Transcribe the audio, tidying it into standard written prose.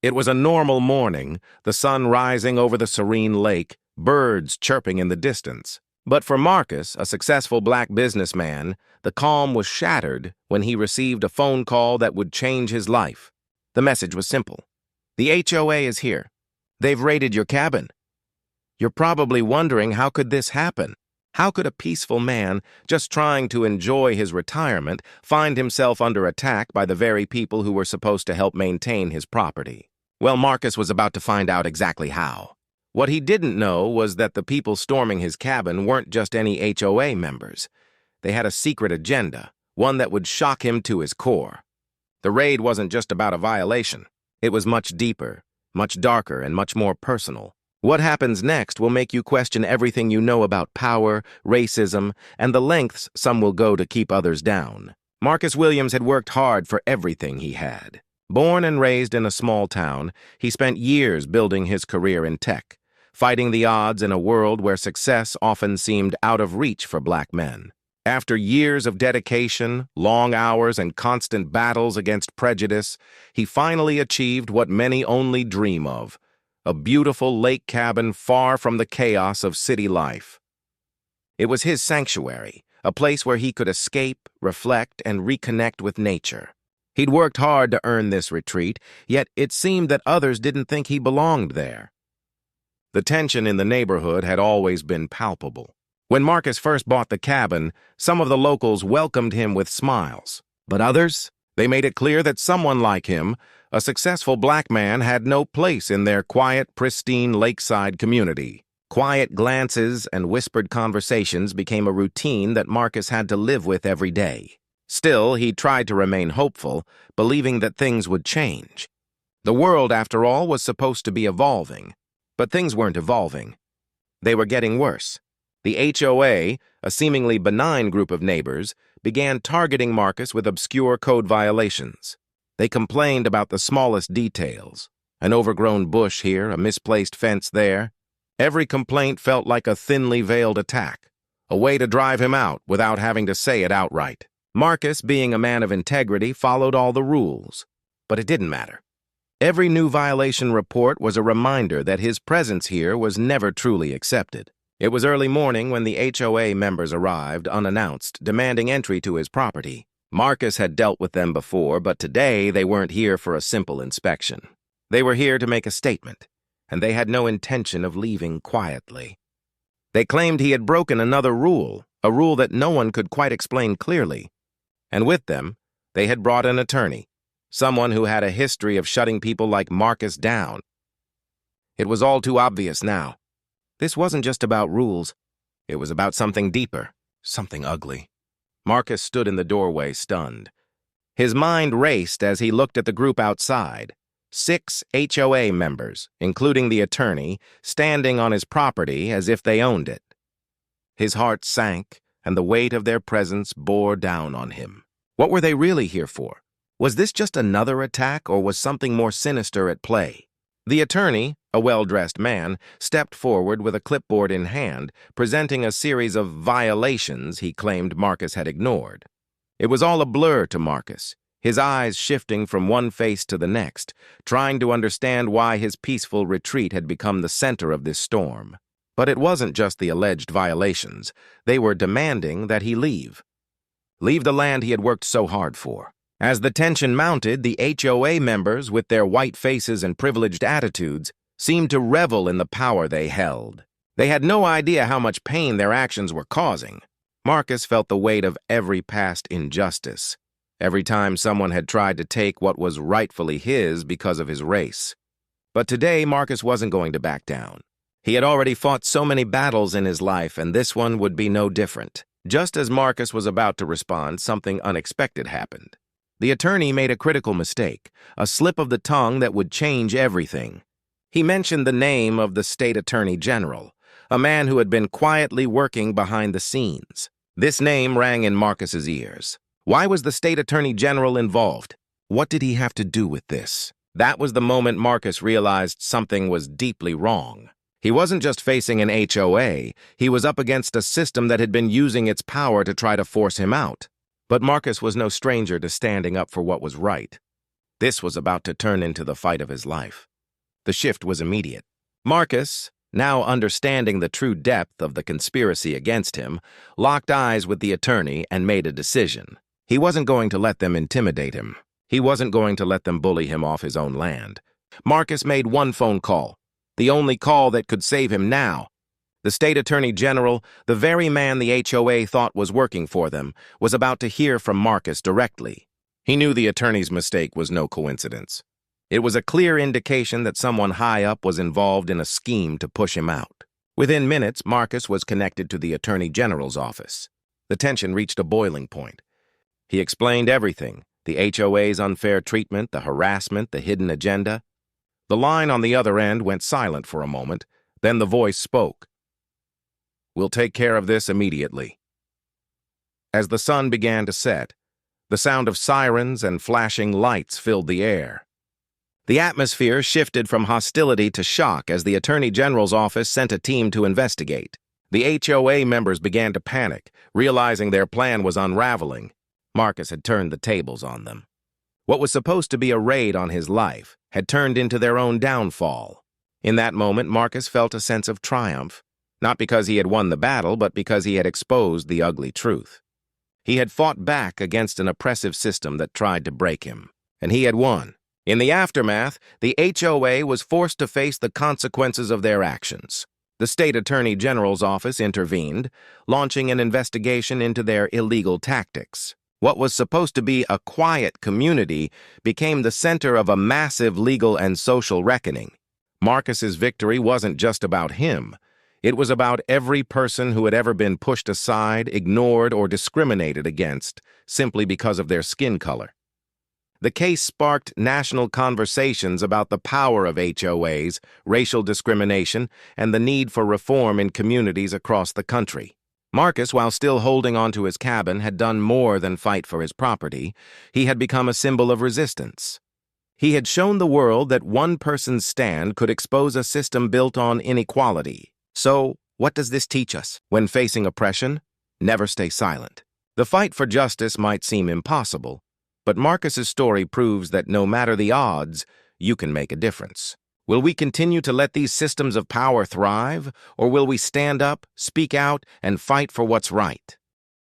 It was a normal morning, the sun rising over the serene lake, birds chirping in the distance. But for Marcus, a successful black businessman, the calm was shattered when he received a phone call that would change his life. The message was simple. The HOA is here. They've raided your cabin. You're probably wondering, how could this happen? How could a peaceful man, just trying to enjoy his retirement, find himself under attack by the very people who were supposed to help maintain his property? Well, Marcus was about to find out exactly how. What he didn't know was that the people storming his cabin weren't just any HOA members. They had a secret agenda, one that would shock him to his core. The raid wasn't just about a violation. It was much deeper, much darker, and much more personal. What happens next will make you question everything you know about power, racism, and the lengths some will go to keep others down. Marcus Williams had worked hard for everything he had. Born and raised in a small town, he spent years building his career in tech, fighting the odds in a world where success often seemed out of reach for black men. After years of dedication, long hours, and constant battles against prejudice, he finally achieved what many only dream of: a beautiful lake cabin far from the chaos of city life. It was his sanctuary, a place where he could escape, reflect, and reconnect with nature. He'd worked hard to earn this retreat, yet it seemed that others didn't think he belonged there. The tension in the neighborhood had always been palpable. When Marcus first bought the cabin, some of the locals welcomed him with smiles. But others, they made it clear that someone like him, a successful black man, had no place in their quiet, pristine lakeside community. Quiet glances and whispered conversations became a routine that Marcus had to live with every day. Still, he tried to remain hopeful, believing that things would change. The world, after all, was supposed to be evolving. But things weren't evolving. They were getting worse. The HOA, a seemingly benign group of neighbors, began targeting Marcus with obscure code violations. They complained about the smallest details: an overgrown bush here, a misplaced fence there. Every complaint felt like a thinly veiled attack, a way to drive him out without having to say it outright. Marcus, being a man of integrity, followed all the rules. But it didn't matter. Every new violation report was a reminder that his presence here was never truly accepted. It was early morning when the HOA members arrived, unannounced, demanding entry to his property. Marcus had dealt with them before, but today they weren't here for a simple inspection. They were here to make a statement, and they had no intention of leaving quietly. They claimed he had broken another rule, a rule that no one could quite explain clearly. And with them, they had brought an attorney, someone who had a history of shutting people like Marcus down. It was all too obvious now. This wasn't just about rules. It was about something deeper, something ugly. Marcus stood in the doorway, stunned. His mind raced as he looked at the group outside. 6 HOA members, including the attorney, standing on his property as if they owned it. His heart sank, and the weight of their presence bore down on him. What were they really here for? Was this just another attack, or was something more sinister at play? The attorney, a well-dressed man, stepped forward with a clipboard in hand, presenting a series of violations he claimed Marcus had ignored. It was all a blur to Marcus, his eyes shifting from one face to the next, trying to understand why his peaceful retreat had become the center of this storm. But it wasn't just the alleged violations. They were demanding that he leave. Leave the land he had worked so hard for. As the tension mounted, the HOA members, with their white faces and privileged attitudes, seemed to revel in the power they held. They had no idea how much pain their actions were causing. Marcus felt the weight of every past injustice, every time someone had tried to take what was rightfully his because of his race. But today, Marcus wasn't going to back down. He had already fought so many battles in his life, and this one would be no different. Just as Marcus was about to respond, something unexpected happened. The attorney made a critical mistake, a slip of the tongue that would change everything. He mentioned the name of the state attorney general, a man who had been quietly working behind the scenes. This name rang in Marcus's ears. Why was the state attorney general involved? What did he have to do with this? That was the moment Marcus realized something was deeply wrong. He wasn't just facing an HOA, he was up against a system that had been using its power to try to force him out. But Marcus was no stranger to standing up for what was right. This was about to turn into the fight of his life. The shift was immediate. Marcus, now understanding the true depth of the conspiracy against him, locked eyes with the attorney and made a decision. He wasn't going to let them intimidate him. He wasn't going to let them bully him off his own land. Marcus made one phone call, the only call that could save him now. The state attorney general, the very man the HOA thought was working for them, was about to hear from Marcus directly. He knew the attorney's mistake was no coincidence. It was a clear indication that someone high up was involved in a scheme to push him out. Within minutes, Marcus was connected to the attorney general's office. The tension reached a boiling point. He explained everything, the HOA's unfair treatment, the harassment, the hidden agenda. The line on the other end went silent for a moment, then the voice spoke. "We'll take care of this immediately." As the sun began to set, the sound of sirens and flashing lights filled the air. The atmosphere shifted from hostility to shock as the Attorney General's office sent a team to investigate. The HOA members began to panic, realizing their plan was unraveling. Marcus had turned the tables on them. What was supposed to be a raid on his life had turned into their own downfall. In that moment, Marcus felt a sense of triumph, not because he had won the battle, but because he had exposed the ugly truth. He had fought back against an oppressive system that tried to break him, and he had won. In the aftermath, the HOA was forced to face the consequences of their actions. The state attorney general's office intervened, launching an investigation into their illegal tactics. What was supposed to be a quiet community became the center of a massive legal and social reckoning. Marcus's victory wasn't just about him. It was about every person who had ever been pushed aside, ignored, or discriminated against simply because of their skin color. The case sparked national conversations about the power of HOAs, racial discrimination, and the need for reform in communities across the country. Marcus, while still holding onto his cabin, had done more than fight for his property. He had become a symbol of resistance. He had shown the world that one person's stand could expose a system built on inequality. So, what does this teach us? When facing oppression, never stay silent. The fight for justice might seem impossible, but Marcus's story proves that no matter the odds, you can make a difference. Will we continue to let these systems of power thrive, or will we stand up, speak out, and fight for what's right?